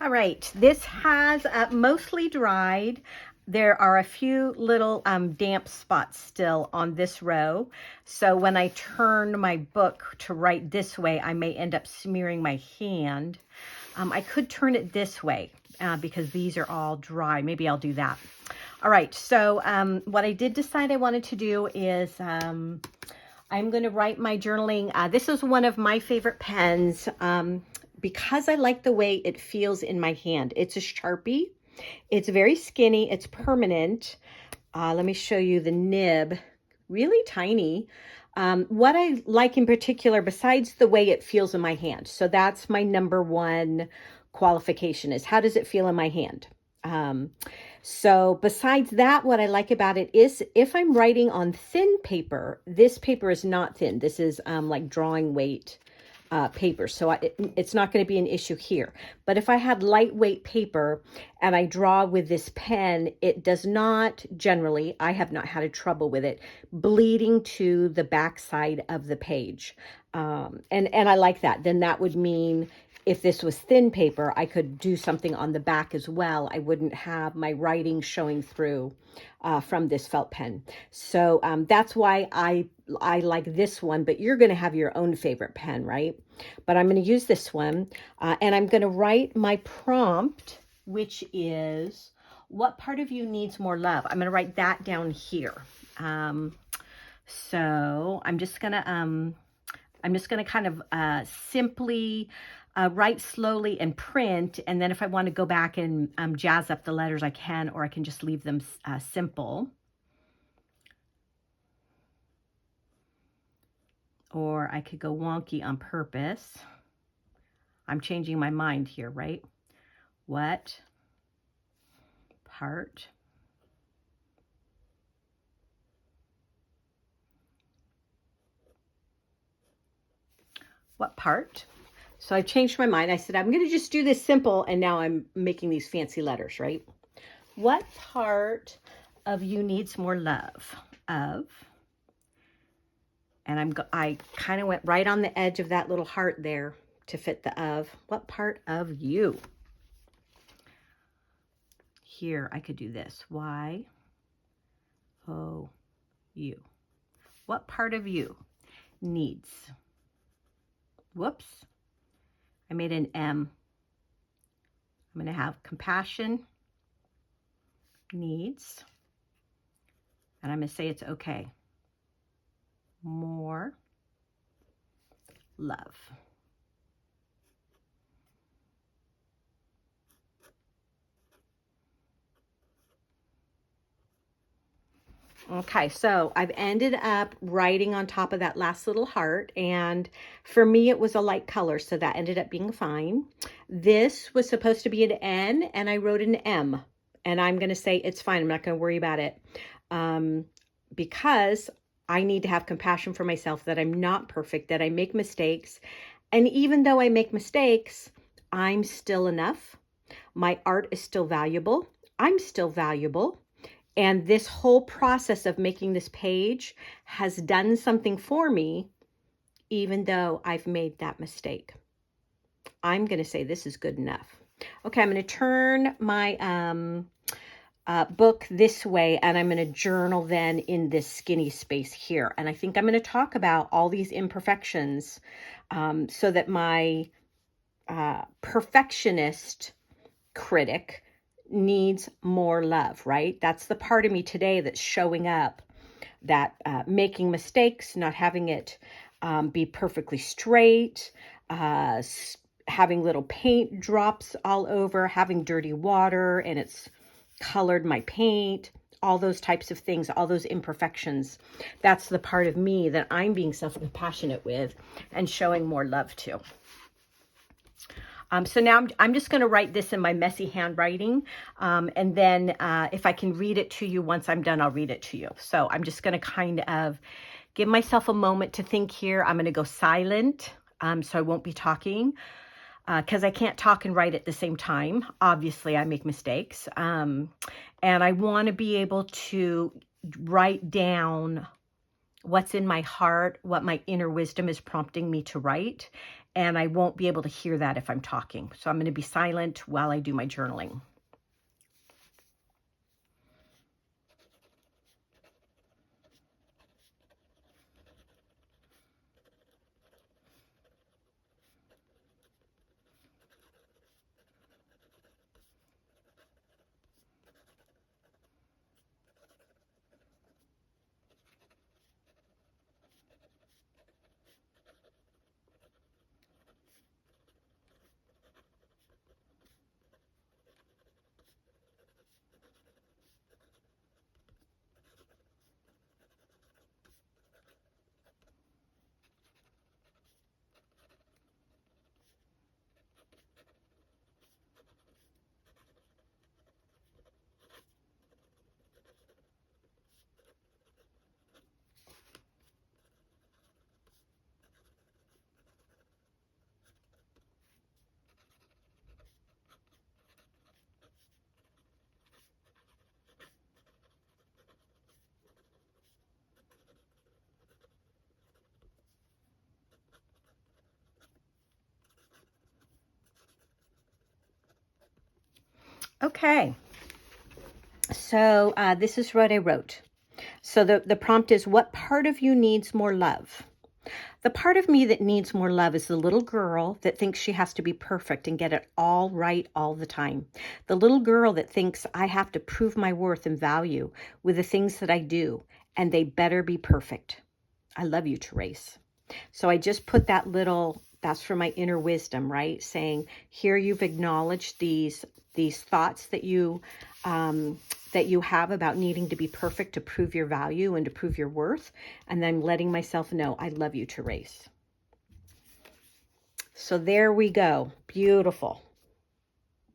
All right, this has mostly dried. There are a few little damp spots still on this row. So when I turn my book to write this way, I may end up smearing my hand. I could turn it this way because these are all dry. Maybe I'll do that. All right, so what I did decide I wanted to do is I'm going to write my journaling. This is one of my favorite pens because I like the way it feels in my hand. It's a Sharpie. It's very skinny. It's permanent. Let me show you the nib. Really tiny. What I like in particular, besides the way it feels in my hand, so that's my number one qualification, is how does it feel in my hand? So besides that, what I like about it is if I'm writing on thin paper, this paper is not thin. This is like drawing weight paper. So it's not going to be an issue here. But if I had lightweight paper and I draw with this pen, it does not generally, I have not had a trouble with it, bleeding to the back side of the page. And I like that. Then that would mean if this was thin paper, I could do something on the back as well. I wouldn't have my writing showing through from this felt pen. So that's why I like this one, but you're going to have your own favorite pen, right? But I'm going to use this one, and I'm going to write my prompt, which is, what part of you needs more love? I'm going to write that down here. So I'm just going to kind of simply write slowly and print, and then if I want to go back and jazz up the letters, I can, or I can just leave them simple. Or I could go wonky on purpose. I'm changing my mind here, right? What part So I changed my mind. I said, I'm going to just do this simple, and now I'm making these fancy letters, right? What part of you needs more love? Of. And I kind of went right on the edge of that little heart there to fit the of. What part of you? Here, I could do this. Y, O, U. What part of you needs? Whoops. I made an M. I'm going to have compassion, needs, and I'm going to say it's okay. More love. Okay, so I've ended up writing on top of that last little heart, and for me it was a light color, so that ended up being fine. This was supposed to be an N, and I wrote an M, and I'm going to say it's fine. I'm not going to worry about it because I need to have compassion for myself, that I'm not perfect, that I make mistakes, and even though I make mistakes, I'm still enough. My art is still valuable. I'm still valuable. And this whole process of making this page has done something for me, even though I've made that mistake. I'm going to say this is good enough. Okay, I'm going to turn my book this way, and I'm going to journal then in this skinny space here. And I think I'm going to talk about all these imperfections so that my perfectionist critic needs more love, right? That's the part of me today that's showing up, that making mistakes, not having it be perfectly straight, having little paint drops all over, having dirty water and it's colored my paint, all those types of things, all those imperfections. That's the part of me that I'm being self-compassionate with and showing more love to. So now I'm just going to write this in my messy handwriting. And then if I can read it to you once I'm done, I'll read it to you. So I'm just going to kind of give myself a moment to think here. I'm going to go silent so I won't be talking because I can't talk and write at the same time. Obviously, I make mistakes. And I want to be able to write down what's in my heart, what my inner wisdom is prompting me to write. and I won't be able to hear that if I'm talking. So I'm going to be silent while I do my journaling. Okay, so this is what I wrote. So the prompt is, what part of you needs more love? The part of me that needs more love is the little girl that thinks she has to be perfect and get it all right all the time. The little girl that thinks I have to prove my worth and value with the things that I do, and they better be perfect. I love you, Therese. So I just put that little, that's for my inner wisdom, right? Saying, here you've acknowledged these thoughts that you have about needing to be perfect to prove your value and to prove your worth, and then letting myself know, I love you, Therese. So there we go. Beautiful.